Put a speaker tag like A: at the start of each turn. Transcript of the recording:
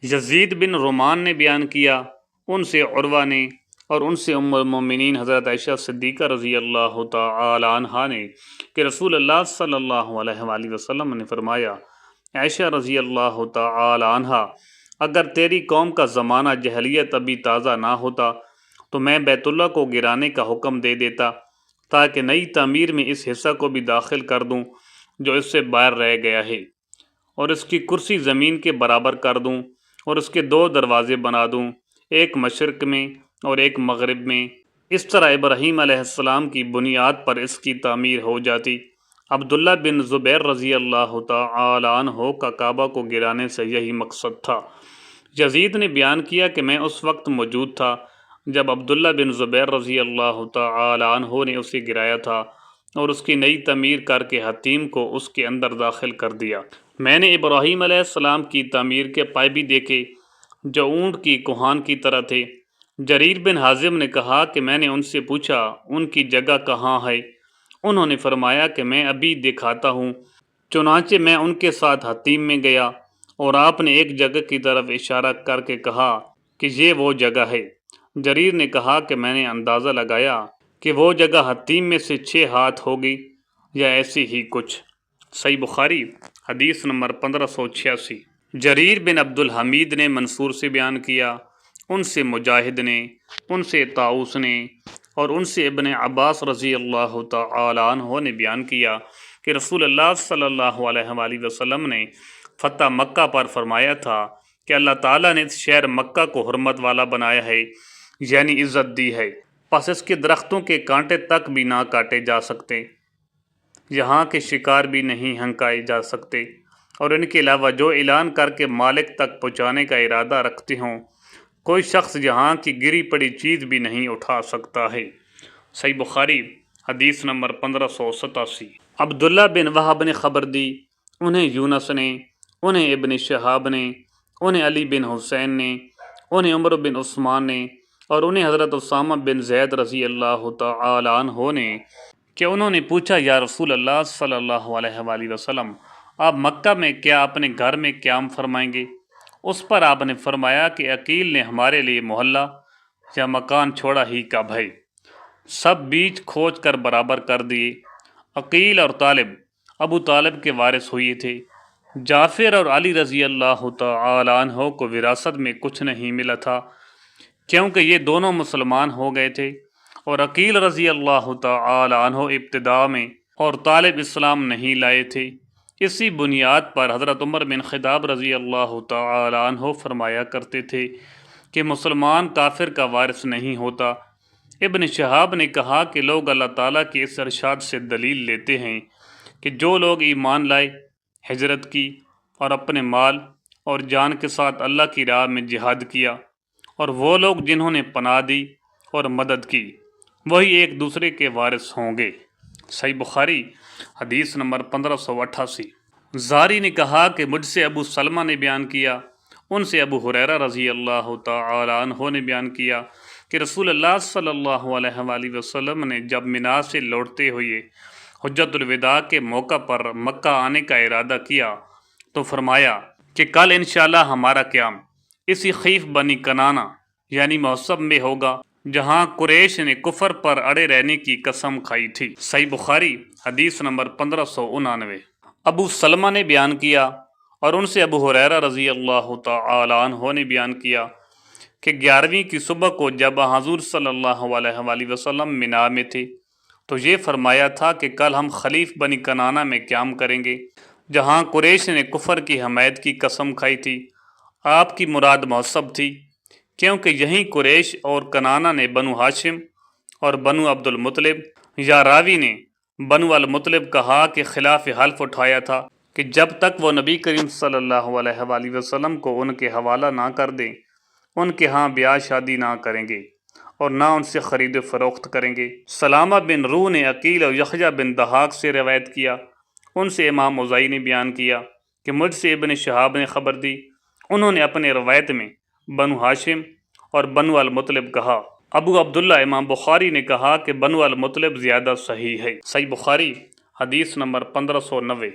A: یزید بن رومان نے بیان کیا، ان سے عروہ نے، اور ان سے ام المومنین حضرت عائشہ صدیقہ رضی اللہ تعالی عنہا نے کہ رسول اللہ صلی اللہ علیہ وآلہ وسلم نے فرمایا، عائشہ رضی اللہ تعالی عنہا، اگر تیری قوم کا زمانہ جہلیت ابھی تازہ نہ ہوتا تو میں بیت اللہ کو گرانے کا حکم دے دیتا تاکہ نئی تعمیر میں اس حصہ کو بھی داخل کر دوں جو اس سے باہر رہ گیا ہے، اور اس کی کرسی زمین کے برابر کر دوں، اور اس کے 2 دروازے بنا دوں، ایک مشرق میں اور ایک مغرب میں۔ اس طرح ابراہیم علیہ السلام کی بنیاد پر اس کی تعمیر ہو جاتی۔ عبداللہ بن زبیر رضی اللہ تعالی عنہ کا کعبہ کو گرانے سے یہی مقصد تھا۔ یزید نے بیان کیا کہ میں اس وقت موجود تھا جب عبداللہ بن زبیر رضی اللہ تعالی عنہ نے اسے گرایا تھا اور اس کی نئی تعمیر کر کے حتیم کو اس کے اندر داخل کر دیا۔ میں نے ابراہیم علیہ السلام کی تعمیر کے پائے بھی دیکھے جو اونٹ کی کوہان کی طرح تھے۔ جریر بن حازم نے کہا کہ میں نے ان سے پوچھا ان کی جگہ کہاں ہے؟ انہوں نے فرمایا کہ میں ابھی دکھاتا ہوں۔ چنانچہ میں ان کے ساتھ حتیم میں گیا اور آپ نے ایک جگہ کی طرف اشارہ کر کے کہا کہ یہ وہ جگہ ہے۔ جریر نے کہا کہ میں نے اندازہ لگایا کہ وہ جگہ حتیم میں سے 6 ہاتھ ہوگی یا ایسی ہی کچھ۔ صحیح بخاری حدیث نمبر 1586۔ جریر بن عبد الحمید نے منصور سے بیان کیا، ان سے مجاہد نے، ان سے طاؤس نے، اور ان سے ابن عباس رضی اللہ تعالی عنہ نے بیان کیا کہ رسول اللہ صلی اللہ علیہ وآلہ وسلم نے فتح مکہ پر فرمایا تھا کہ اللہ تعالیٰ نے اس شہر مکہ کو حرمت والا بنایا ہے، یعنی عزت دی ہے، پس اس کے درختوں کے کانٹے تک بھی نہ کاٹے جا سکتے، یہاں کے شکار بھی نہیں ہنکائے جا سکتے، اور ان کے علاوہ جو اعلان کر کے مالک تک پہنچانے کا ارادہ رکھتے ہوں، کوئی شخص یہاں کی گری پڑی چیز بھی نہیں اٹھا سکتا ہے۔ صحیح بخاری حدیث نمبر 1587۔ عبداللہ بن وہب نے خبر دی، انہیں یونس نے، انہیں ابن شہاب نے، انہیں علی بن حسین نے، انہیں عمر بن عثمان نے، اور انہیں حضرت اسامہ بن زید رضی اللہ تعالی عنہ نے کہ انہوں نے پوچھا، یا رسول اللہ صلی اللہ علیہ وآلہ وسلم، آپ مکہ میں کیا اپنے گھر میں قیام فرمائیں گے؟ اس پر آپ نے فرمایا کہ عقیل نے ہمارے لیے محلہ یا مکان چھوڑا ہی کب ہے؟ سب بیچ کھوج کر برابر کر دیے۔ عقیل اور طالب ابو طالب کے وارث ہوئے تھے۔ جعفر اور علی رضی اللہ تعالی عنہ کو وراثت میں کچھ نہیں ملا تھا کیونکہ یہ دونوں مسلمان ہو گئے تھے، اور عقیل رضی اللہ تعالی عنہ ابتداء میں اور طالب اسلام نہیں لائے تھے۔ اسی بنیاد پر حضرت عمر بن خطاب رضی اللہ تعالی عنہ فرمایا کرتے تھے کہ مسلمان کافر کا وارث نہیں ہوتا۔ ابن شہاب نے کہا کہ لوگ اللہ تعالیٰ کے اس ارشاد سے دلیل لیتے ہیں کہ جو لوگ ایمان لائے، ہجرت کی اور اپنے مال اور جان کے ساتھ اللہ کی راہ میں جہاد کیا، اور وہ لوگ جنہوں نے پناہ دی اور مدد کی، وہی ایک دوسرے کے وارث ہوں گے۔ صحیح بخاری حدیث نمبر 1588۔ زاری نے کہا کہ مجھ سے ابو سلمہ نے بیان کیا، ان سے ابو ہریرہ رضی اللہ تعالی عنہ نے بیان کیا کہ رسول اللہ صلی اللہ علیہ وآلہ وسلم نے جب منا سے لوٹتے ہوئے حجۃ الوداع کے موقع پر مکہ آنے کا ارادہ کیا تو فرمایا کہ کل انشاءاللہ ہمارا قیام اسی خیف بنی کنانہ یعنی محصب میں ہوگا جہاں قریش نے کفر پر اڑے رہنے کی قسم کھائی تھی۔ صحیح بخاری حدیث نمبر 1599۔ ابو سلمہ نے بیان کیا اور ان سے ابو ہریرہ رضی اللہ تعالی عنہ نے بیان کیا کہ 11ویں کی صبح کو جب حضور صلی اللہ علیہ وآلہ وسلم منا میں تھے تو یہ فرمایا تھا کہ کل ہم خلیف بنی کنانہ میں قیام کریں گے جہاں قریش نے کفر کی حمایت کی قسم کھائی تھی۔ آپ کی مراد محصب تھی کیونکہ یہیں قریش اور کنانہ نے بنو ہاشم اور بنو عبد المطلب یا راوی نے بنو المطلب کہا کہ خلاف حلف اٹھایا تھا کہ جب تک وہ نبی کریم صلی اللہ علیہ وآلہ وسلم کو ان کے حوالہ نہ کر دیں ان کے ہاں بیاہ شادی نہ کریں گے اور نہ ان سے خرید و فروخت کریں گے۔ سلامہ بن روح نے عقیل اور یحییٰ بن دحاق سے روایت کیا، ان سے امام اوزاعی نے بیان کیا کہ مجھ سے ابن شہاب نے خبر دی، انہوں نے اپنے روایت میں بنو ہاشم اور بنو المطلب کہا۔ ابو عبداللہ امام بخاری نے کہا کہ بنو المطلب زیادہ صحیح ہے۔ صحیح بخاری حدیث نمبر 1590۔